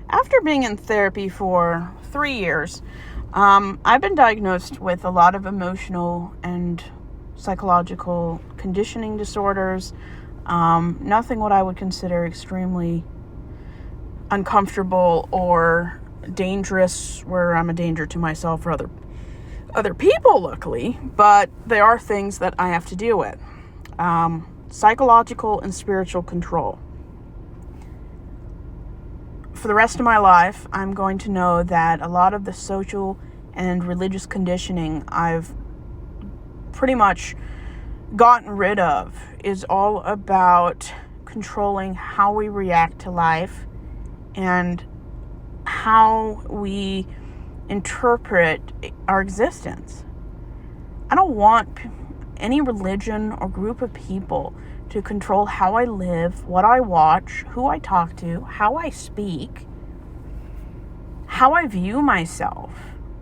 After being in therapy for 3 years, I've been diagnosed with a lot of emotional and psychological conditioning disorders. Nothing what I would consider extremely uncomfortable or dangerous, where I'm a danger to myself or other people, luckily, but there are things that I have to deal with. Psychological and spiritual control. For the rest of my life, I'm going to know that a lot of the social and religious conditioning I've pretty much gotten rid of is all about controlling how we react to life and how we interpret our existence. I don't want any religion or group of people to control how I live, what I watch, who I talk to, how I speak, how I view myself.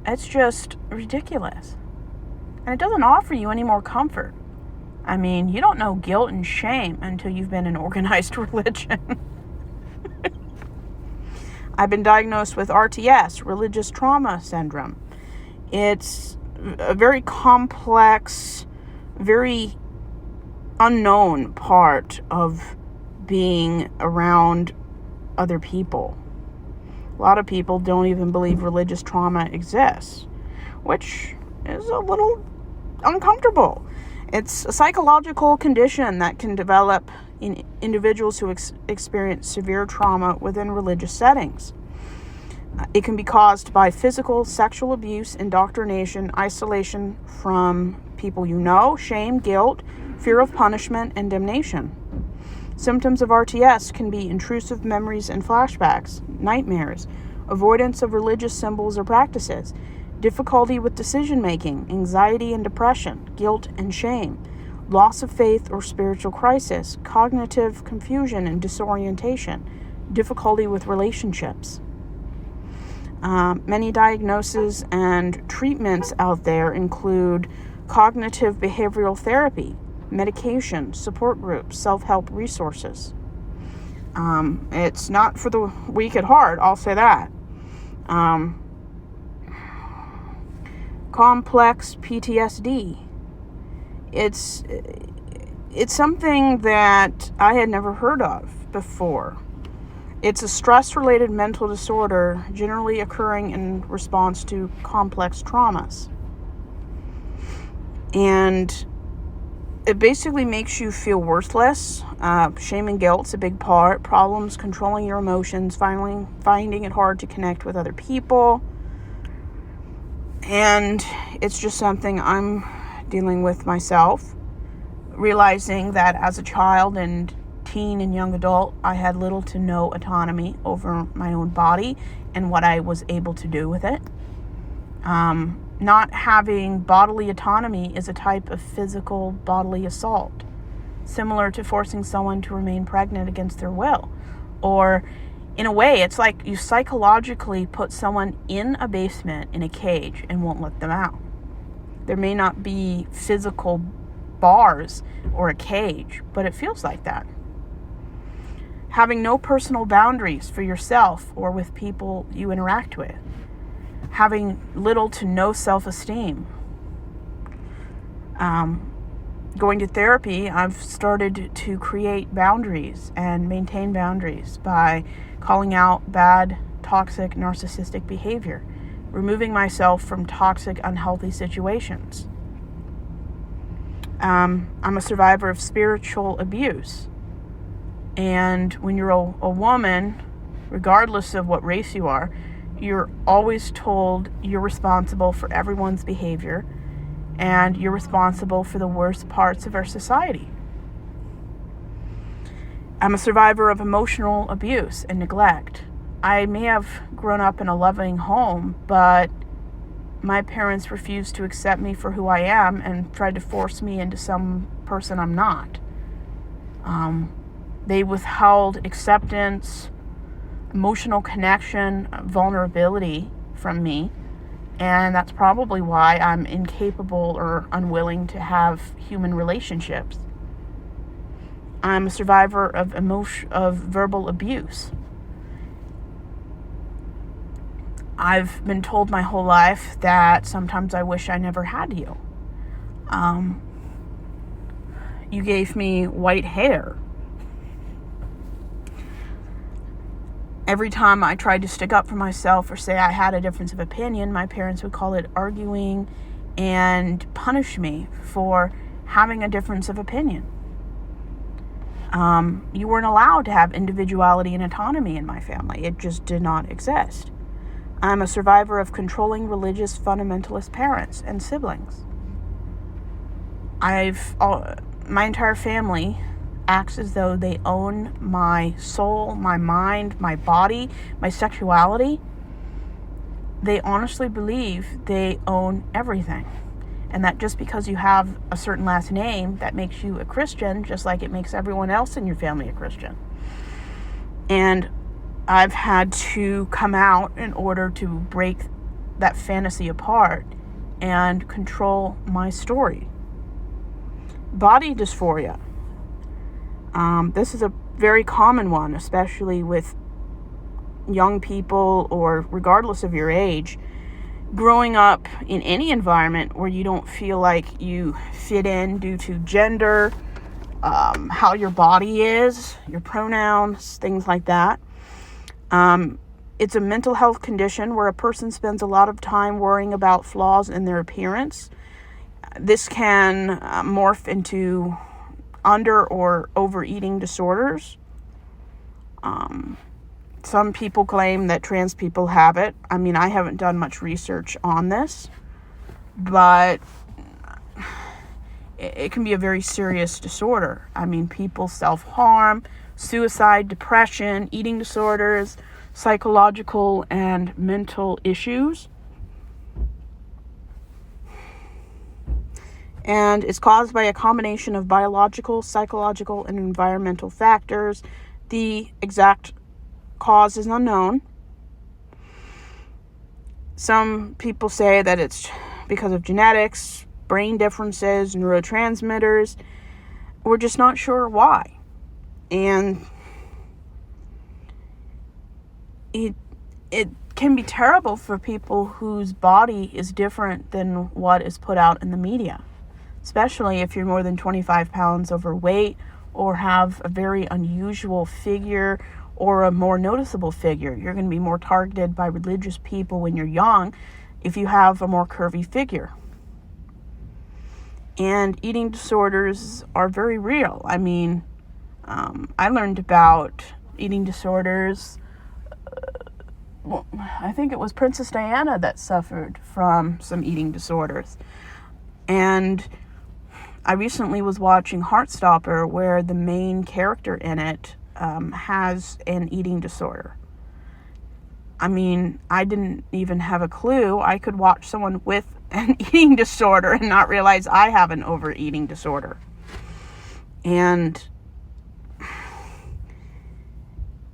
It's just ridiculous. And it doesn't offer you any more comfort. I mean, you don't know guilt and shame until you've been in organized religion. I've been diagnosed with RTS, religious trauma syndrome. It's a very complex, very unknown part of being around other people. A lot of people don't even believe religious trauma exists, which is a little uncomfortable. It's a psychological condition that can develop in individuals who experience severe trauma within religious settings. It can be caused by physical, sexual abuse, indoctrination, isolation from people you know, shame, guilt, fear of punishment, and damnation. Symptoms of RTS can be intrusive memories and flashbacks, nightmares, avoidance of religious symbols or practices, difficulty with decision-making, anxiety and depression, guilt and shame, loss of faith or spiritual crisis, cognitive confusion and disorientation, difficulty with relationships. Many diagnoses and treatments out there include cognitive behavioral therapy, medication, support groups, self-help resources. It's not for the weak at heart, I'll say that. Complex PTSD. It's something that I had never heard of before. It's a stress-related mental disorder generally occurring in response to complex traumas. And it basically makes you feel worthless. Shame and guilt's a big part. Problems controlling your emotions, finding it hard to connect with other people. And it's just something I'm dealing with myself. Realizing that as a child and teen and young adult, I had little to no autonomy over my own body and what I was able to do with it. Not having bodily autonomy is a type of physical bodily assault, similar to forcing someone to remain pregnant against their will. Or, in a way, it's like you psychologically put someone in a basement in a cage and won't let them out. There may not be physical bars or a cage, but it feels like that. Having no personal boundaries for yourself or with people you interact with. Having little to no self-esteem. Going to therapy, I've started to create boundaries and maintain boundaries by calling out bad, toxic, narcissistic behavior, removing myself from toxic, unhealthy situations. I'm a survivor of spiritual abuse. And when you're a woman, regardless of what race you are, you're always told you're responsible for everyone's behavior and you're responsible for the worst parts of our society. I'm a survivor of emotional abuse and neglect. I may have grown up in a loving home, but my parents refused to accept me for who I am and tried to force me into some person I'm not. They withheld acceptance, emotional connection, vulnerability from me, and that's probably why I'm incapable or unwilling to have human relationships. I'm a survivor of verbal abuse. I've been told my whole life that sometimes I wish I never had you. You gave me white hair. Every time I tried to stick up for myself or say I had a difference of opinion, my parents would call it arguing and punish me for having a difference of opinion. You weren't allowed to have individuality and autonomy in my family. It just did not exist. I'm a survivor of controlling religious fundamentalist parents and siblings. My entire family acts as though they own my soul, my mind, my body, my sexuality. They honestly believe they own everything. And that just because you have a certain last name, that makes you a Christian, just like it makes everyone else in your family a Christian. And I've had to come out in order to break that fantasy apart and control my story. Body dysphoria. This is a very common one, especially with young people or regardless of your age. Growing up in any environment where you don't feel like you fit in due to gender, how your body is, your pronouns, things like that. It's a mental health condition where a person spends a lot of time worrying about flaws in their appearance. This can morph into under or overeating disorders. Some people claim that trans people have it. I mean, I haven't done much research on this, but it can be a very serious disorder. I mean, people self-harm, suicide, depression, eating disorders, psychological and mental issues. And it's caused by a combination of biological, psychological, and environmental factors. The exact cause is unknown. Some people say that it's because of genetics, brain differences, neurotransmitters. We're just not sure why. And it can be terrible for people whose body is different than what is put out in the media, especially if you're more than 25 pounds overweight or have a very unusual figure or a more noticeable figure. You're going to be more targeted by religious people when you're young if you have a more curvy figure. And eating disorders are very real. I mean, I learned about eating disorders. I think it was Princess Diana that suffered from some eating disorders. And I recently was watching Heartstopper, where the main character in it has an eating disorder. I mean, I didn't even have a clue. I could watch someone with an eating disorder and not realize I have an overeating disorder. And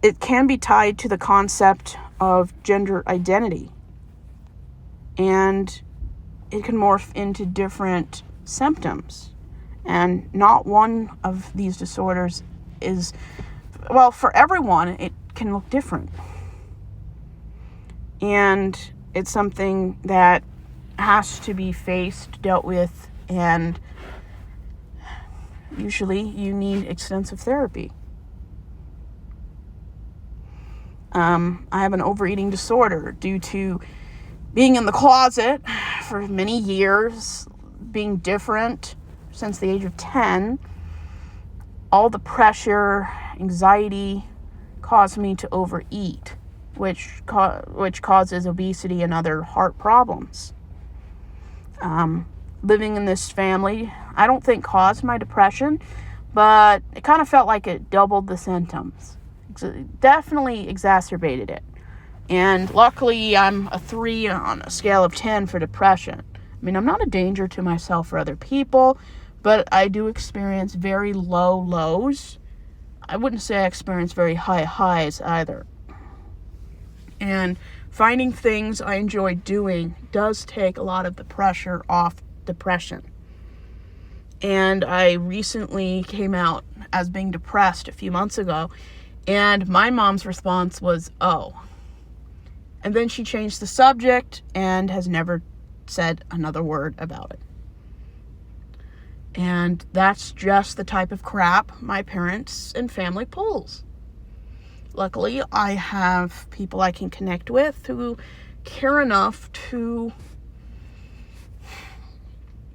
it can be tied to the concept of gender identity. And it can morph into different symptoms. And not one of these disorders is, well, for everyone, it can look different. And it's something that has to be faced, dealt with, and usually you need extensive therapy. I have an overeating disorder due to being in the closet for many years, being different since the age of 10. All the pressure, anxiety caused me to overeat, which causes obesity and other heart problems. Living in this family, I don't think caused my depression, but it kind of felt like it doubled the symptoms. It definitely exacerbated it. And luckily, I'm a 3 on a scale of 10 for depression. I mean, I'm not a danger to myself or other people, but I do experience very low lows. I wouldn't say I experience very high highs either. And finding things I enjoy doing does take a lot of the pressure off depression. And I recently came out as being depressed a few months ago, and my mom's response was, "Oh, And then she changed the subject and has never said another word about it. And that's just the type of crap my parents and family pulls. Luckily, I have people I can connect with who care enough to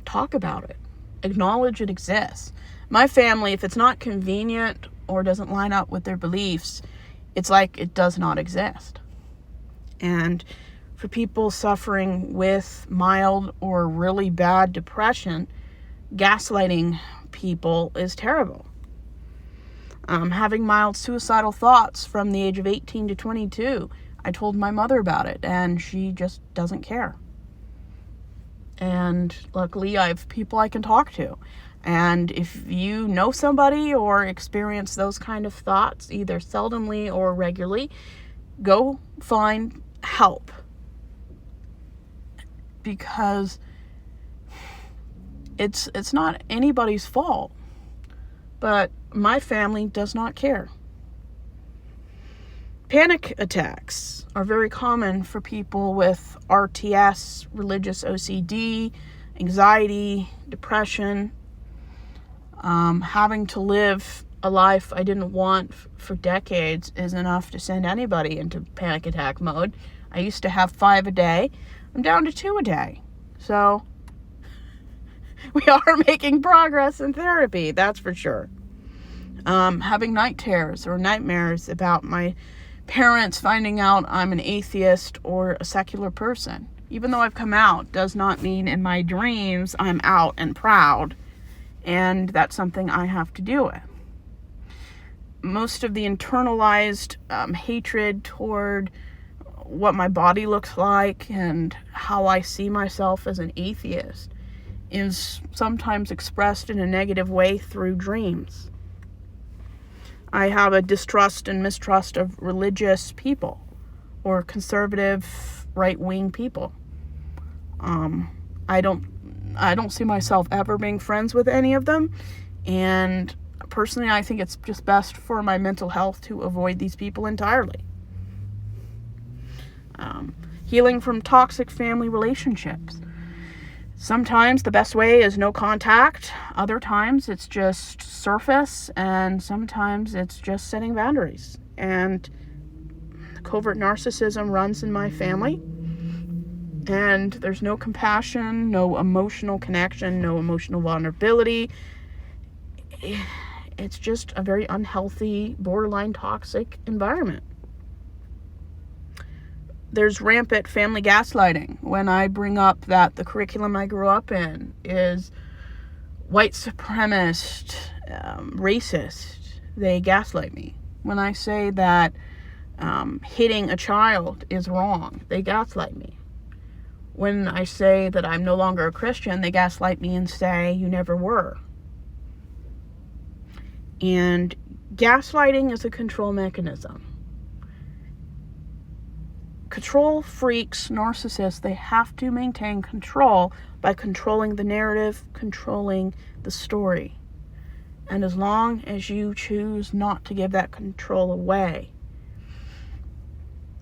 talk about it, acknowledge it exists. My family, if it's not convenient or doesn't line up with their beliefs, it's like it does not exist. And for people suffering with mild or really bad depression, gaslighting people is terrible. Having mild suicidal thoughts from the age of 18 to 22, I told my mother about it, and she just doesn't care. And luckily, I have people I can talk to. And if you know somebody or experience those kind of thoughts, either seldomly or regularly, go find help. Because it's not anybody's fault. But my family does not care. Panic attacks are very common for people with RTS, religious OCD, anxiety, depression. Having to live a life I didn't want for decades is enough to send anybody into panic attack mode. I used to have 5 a day. I'm down to 2 a day. So we are making progress in therapy, that's for sure. Having night terrors or nightmares about my parents finding out I'm an atheist or a secular person. Even though I've come out, does not mean in my dreams I'm out and proud. And that's something I have to deal with. Most of the internalized hatred toward what my body looks like and how I see myself as an atheist is sometimes expressed in a negative way through dreams. I have a distrust and mistrust of religious people or conservative right-wing people. I don't see myself ever being friends with any of them, and personally I think it's just best for my mental health to avoid these people entirely. Healing from toxic family relationships. Sometimes the best way is no contact. Other times it's just surface, and sometimes it's just setting boundaries. And covert narcissism runs in my family. And there's no compassion, no emotional connection, no emotional vulnerability. It's just a very unhealthy, borderline toxic environment. There's rampant family gaslighting. When I bring up that the curriculum I grew up in is white supremacist, racist, they gaslight me. When I say that hitting a child is wrong, they gaslight me. When I say that I'm no longer a Christian, they gaslight me and say, you never were. And gaslighting is a control mechanism. Control freaks, narcissists, they have to maintain control by controlling the narrative, controlling the story. And as long as you choose not to give that control away,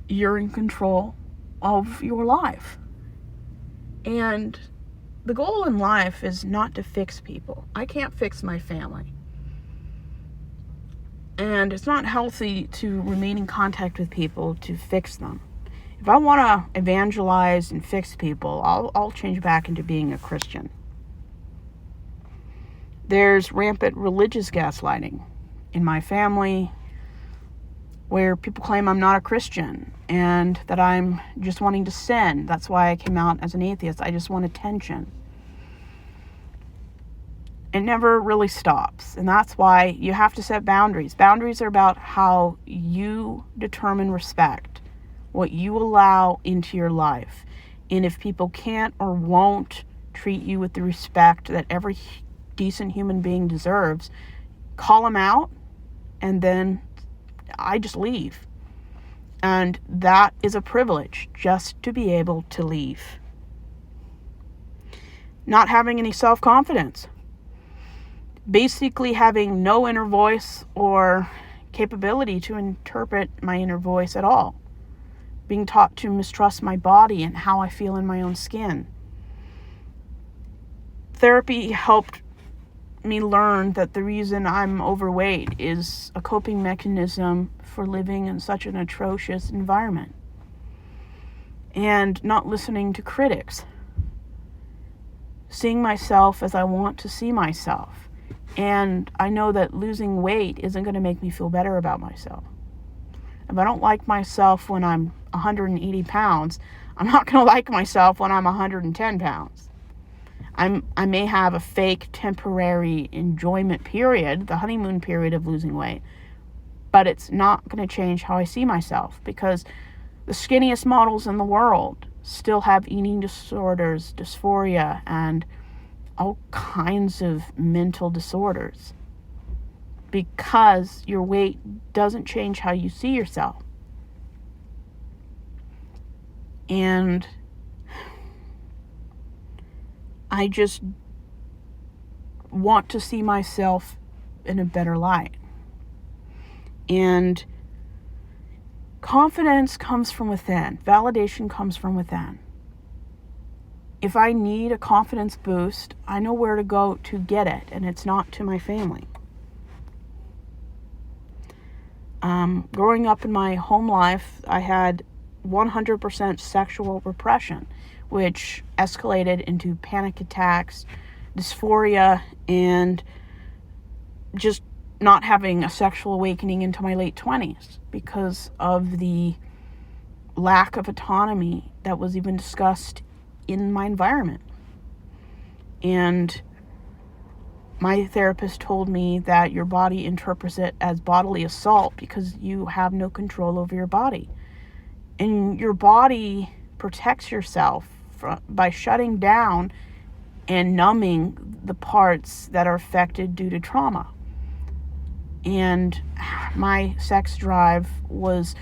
you're in control of your life. And the goal in life is not to fix people. I can't fix my family. And it's not healthy to remain in contact with people to fix them. If I want to evangelize and fix people, I'll change back into being a Christian. There's rampant religious gaslighting in my family, where people claim I'm not a Christian and that I'm just wanting to sin. That's why I came out as an atheist. I just want attention. It never really stops. And that's why you have to set boundaries. Boundaries are about how you determine respect, what you allow into your life. And if people can't or won't treat you with the respect that every decent human being deserves, call them out, and then I just leave. And that is a privilege, just to be able to leave. Not having any self-confidence. Basically having no inner voice or capability to interpret my inner voice at all. being taught to mistrust my body and how I feel in my own skin. Therapy helped me learn that the reason I'm overweight is a coping mechanism for living in such an atrocious environment and not listening to critics. Seeing myself as I want to see myself. And I know that losing weight isn't going to make me feel better about myself. If I don't like myself when I'm 180 pounds, I'm not going to like myself when I'm 110 pounds. I may have a fake temporary enjoyment period, the honeymoon period of losing weight, but it's not going to change how I see myself, because the skinniest models in the world still have eating disorders, dysphoria, and all kinds of mental disorders, because your weight doesn't change how you see yourself. And I just want to see myself in a better light. And confidence comes from within. Validation comes from within. If I need a confidence boost, I know where to go to get it, and it's not to my family. Growing up in my home life, I had 100% sexual repression, which escalated into panic attacks, dysphoria, and just not having a sexual awakening into my late 20s because of the lack of autonomy that was even discussed in my environment. And my therapist told me that your body interprets it as bodily assault because you have no control over your body. And your body protects yourself by shutting down and numbing the parts that are affected due to trauma. And my sex drive was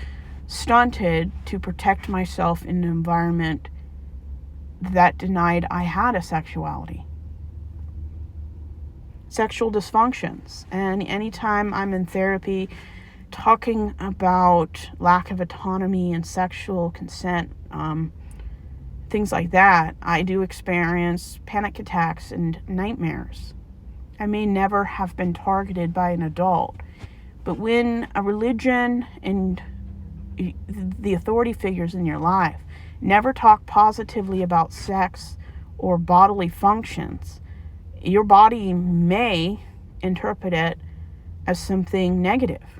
stunted to protect myself in an environment that denied I had a sexuality. Sexual dysfunctions. And anytime I'm in therapy talking about lack of autonomy and sexual consent, things like that, I do experience panic attacks and nightmares. I may never have been targeted by an adult, but when a religion and the authority figures in your life never talk positively about sex or bodily functions, your body may interpret it as something negative.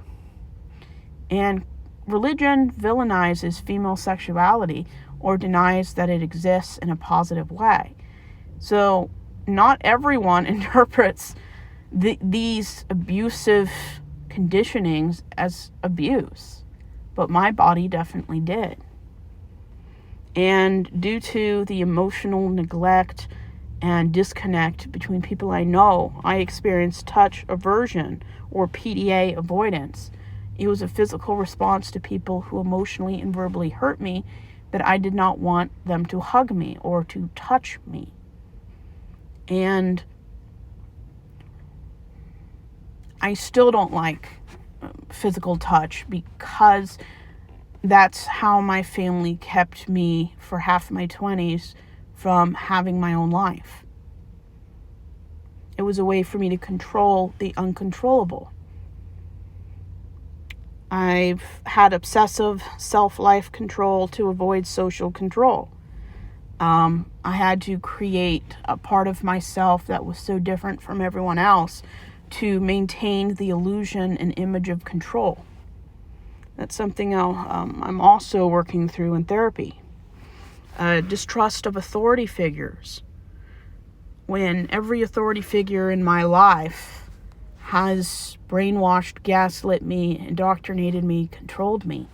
And religion villainizes female sexuality or denies that it exists in a positive way. So not everyone interprets these abusive conditionings as abuse, but my body definitely did. And due to the emotional neglect and disconnect between people I know, I experienced touch aversion or PDA avoidance. It was a physical response to people who emotionally and verbally hurt me that I did not want them to hug me or to touch me. And I still don't like physical touch because that's how my family kept me for half my 20s from having my own life. It was a way for me to control the uncontrollable. I've had obsessive self-life control to avoid social control. I had to create a part of myself that was so different from everyone else to maintain the illusion and image of control. That's something I'm also working through in therapy. Distrust of authority figures. When every authority figure in my life has brainwashed, gaslit me, indoctrinated me, controlled me,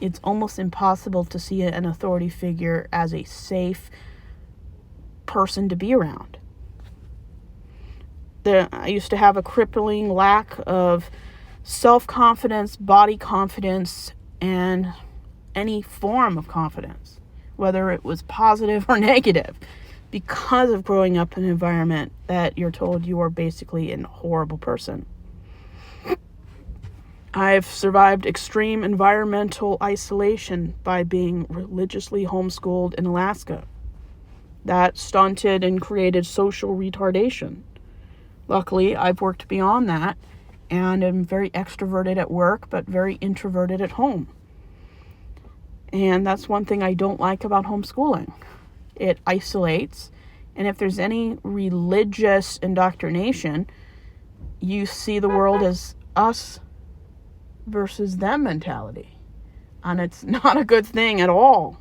it's almost impossible to see an authority figure as a safe person to be around. I used to have a crippling lack of self-confidence, body confidence, and any form of confidence, whether it was positive or negative, because of growing up in an environment that you're told you are basically a horrible person. I've survived extreme environmental isolation by being religiously homeschooled in Alaska. That stunted and created social retardation. Luckily, I've worked beyond that and am very extroverted at work, but very introverted at home. And that's one thing I don't like about homeschooling. It isolates, and if there's any religious indoctrination, you see the world as us versus them mentality. And it's not a good thing at all.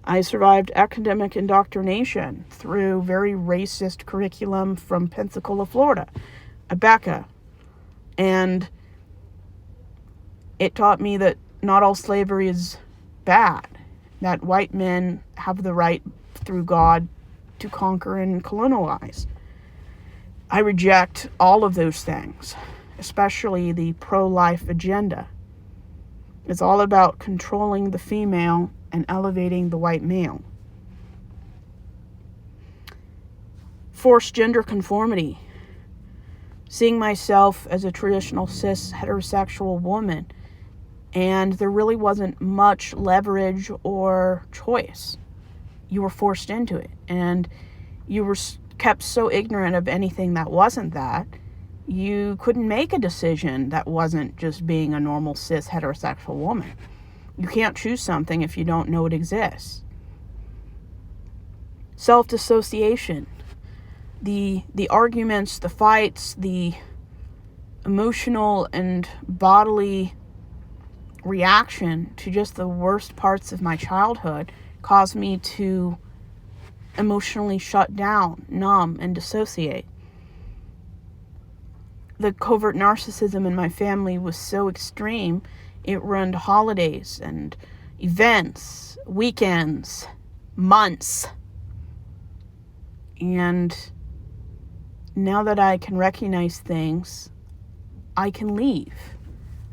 I survived academic indoctrination through very racist curriculum from Pensacola, Florida, Abeka. And it taught me that not all slavery is bad, that white men have the right through God to conquer and colonialize. I reject all of those things, especially the pro-life agenda. It's all about controlling the female and elevating the white male. Forced gender conformity. Seeing myself as a traditional cis heterosexual woman, and there really wasn't much leverage or choice. You were forced into it, and you were kept so ignorant of anything that wasn't that, you couldn't make a decision that wasn't just being a normal cis heterosexual woman. You can't choose something if you don't know it exists. Self-dissociation. The arguments, the fights, the emotional and bodily reaction to just the worst parts of my childhood caused me to emotionally shut down, numb, and dissociate. The covert narcissism in my family was so extreme, it ruined holidays and events, weekends, months. And now that I can recognize things, I can leave.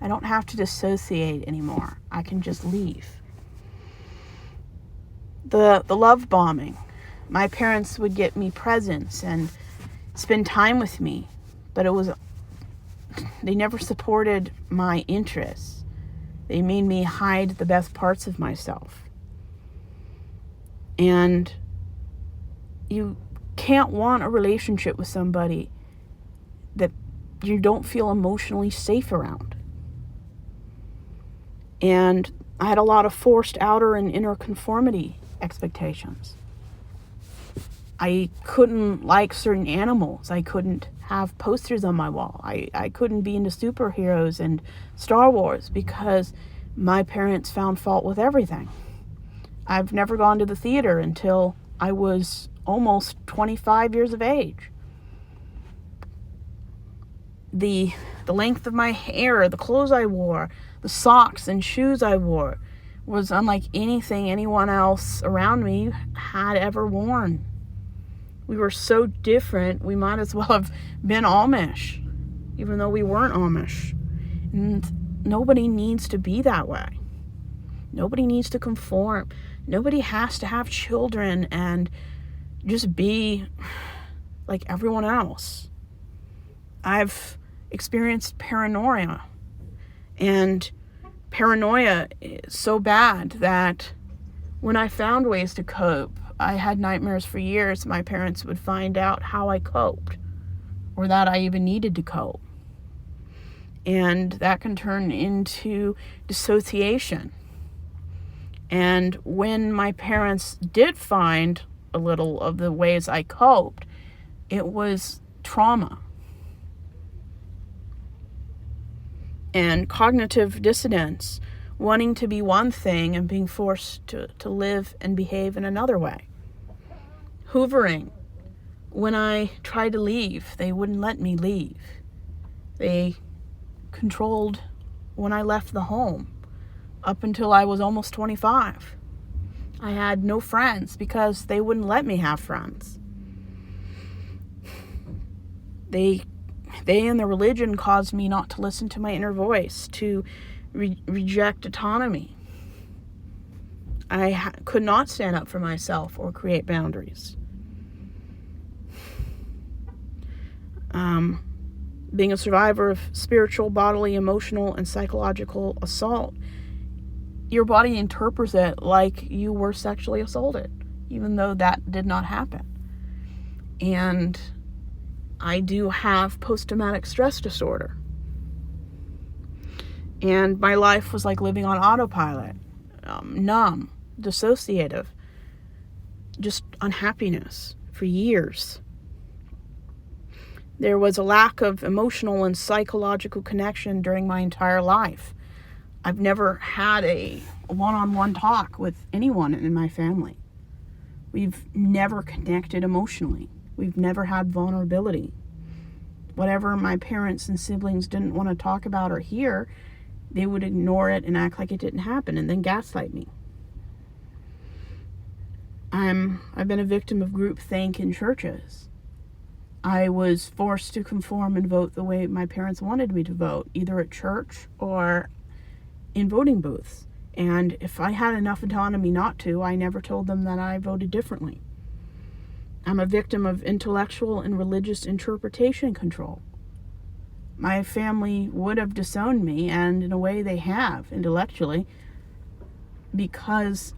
I don't have to dissociate anymore. I can just leave. The love bombing. My parents would get me presents and spend time with me, but they never supported my interests. They made me hide the best parts of myself. And you can't want a relationship with somebody that you don't feel emotionally safe around. And I had a lot of forced outer and inner conformity expectations. I couldn't like certain animals. I couldn't have posters on my wall. I couldn't be into superheroes and Star Wars because my parents found fault with everything. I've never gone to the theater until I was almost 25 years of age. The length of my hair, the clothes I wore, the socks and shoes I wore was unlike anything anyone else around me had ever worn. We were so different, we might as well have been Amish, even though we weren't Amish. And nobody needs to be that way. Nobody needs to conform. Nobody has to have children and just be like everyone else. I've experienced paranoia, and paranoia is so bad that when I found ways to cope, I had nightmares for years. My parents would find out how I coped, or that I even needed to cope. And that can turn into dissociation. And when my parents did find a little of the ways I coped, it was trauma. And cognitive dissonance, wanting to be one thing and being forced to live and behave in another way. Hoovering. When I tried to leave, they wouldn't let me leave. They controlled when I left the home up until I was almost 25. I had no friends because they wouldn't let me have friends. They and their religion caused me not to listen to my inner voice, to reject autonomy. I could not stand up for myself or create boundaries. being a survivor of spiritual, bodily, emotional, and psychological assault, your body interprets it like you were sexually assaulted, even though that did not happen. And I do have post-traumatic stress disorder. And my life was like living on autopilot, numb, dissociative, just unhappiness for years. There was a lack of emotional and psychological connection during my entire life. I've never had a one-on-one talk with anyone in my family. We've never connected emotionally. We've never had vulnerability. Whatever my parents and siblings didn't want to talk about or hear, they would ignore it and act like it didn't happen and then gaslight me. I've been a victim of groupthink in churches. I was forced to conform and vote the way my parents wanted me to vote, either at church or in voting booths. And if I had enough autonomy not to, I never told them that I voted differently. I'm a victim of intellectual and religious interpretation control. My family would have disowned me, and in a way they have, intellectually, because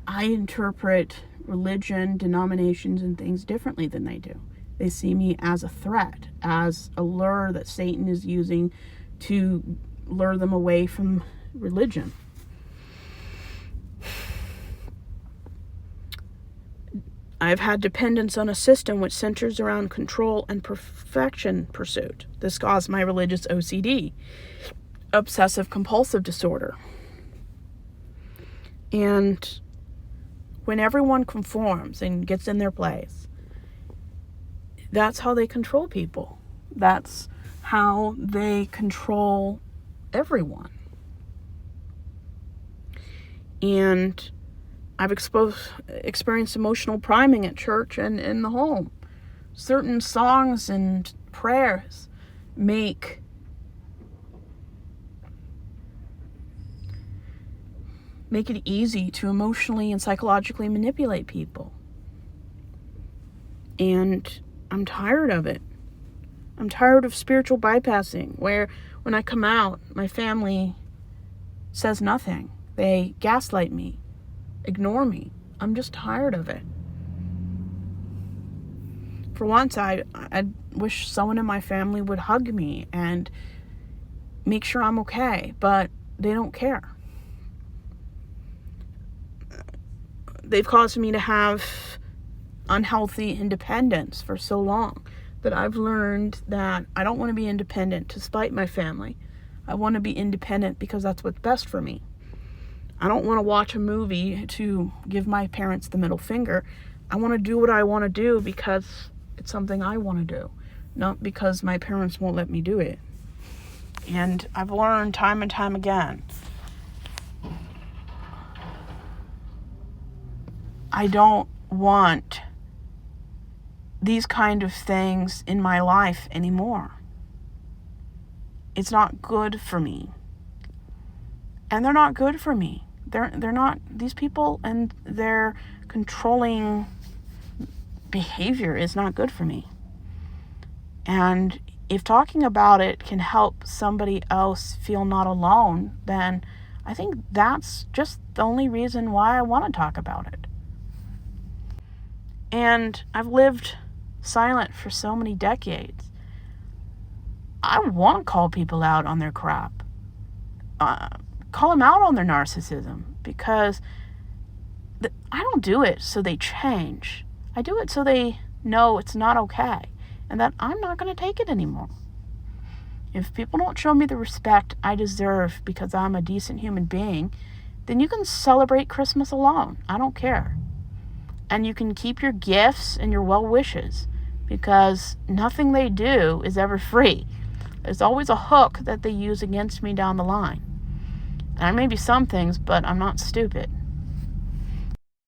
I interpret religion, denominations, and things differently than they do. They see me as a threat, as a lure that Satan is using to lure them away from religion. I've had dependence on a system which centers around control and perfection pursuit. This caused my religious OCD, obsessive compulsive disorder. And when everyone conforms and gets in their place, that's how they control people. That's how they control everyone. And I've experienced emotional priming at church and in the home. Certain songs and prayers make it easy to emotionally and psychologically manipulate people. And I'm tired of it. I'm tired of spiritual bypassing, where when I come out, my family says nothing. They gaslight me, ignore me. I'm just tired of it. For once, I wish someone in my family would hug me and make sure I'm okay, but they don't care. They've caused me to have unhealthy independence for so long that I've learned that I don't want to be independent to spite my family. I want to be independent because that's what's best for me. I don't want to watch a movie to give my parents the middle finger. I want to do what I want to do because it's something I want to do, not because my parents won't let me do it. And I've learned time and time again, I don't want these kind of things in my life anymore. It's not good for me. And they're not good for me. They're not, these people and their controlling behavior is not good for me. And if talking about it can help somebody else feel not alone, then I think that's just the only reason why I want to talk about it. And I've lived silent for so many decades. I want to call people out on their crap. Call them out on their narcissism, because I don't do it so they change. I do it so they know it's not okay and that I'm not going to take it anymore. If people don't show me the respect I deserve because I'm a decent human being, then you can celebrate Christmas alone. I don't care. And you can keep your gifts and your well wishes, because nothing they do is ever free. There's always a hook that they use against me down the line. And I may be some things, but I'm not stupid.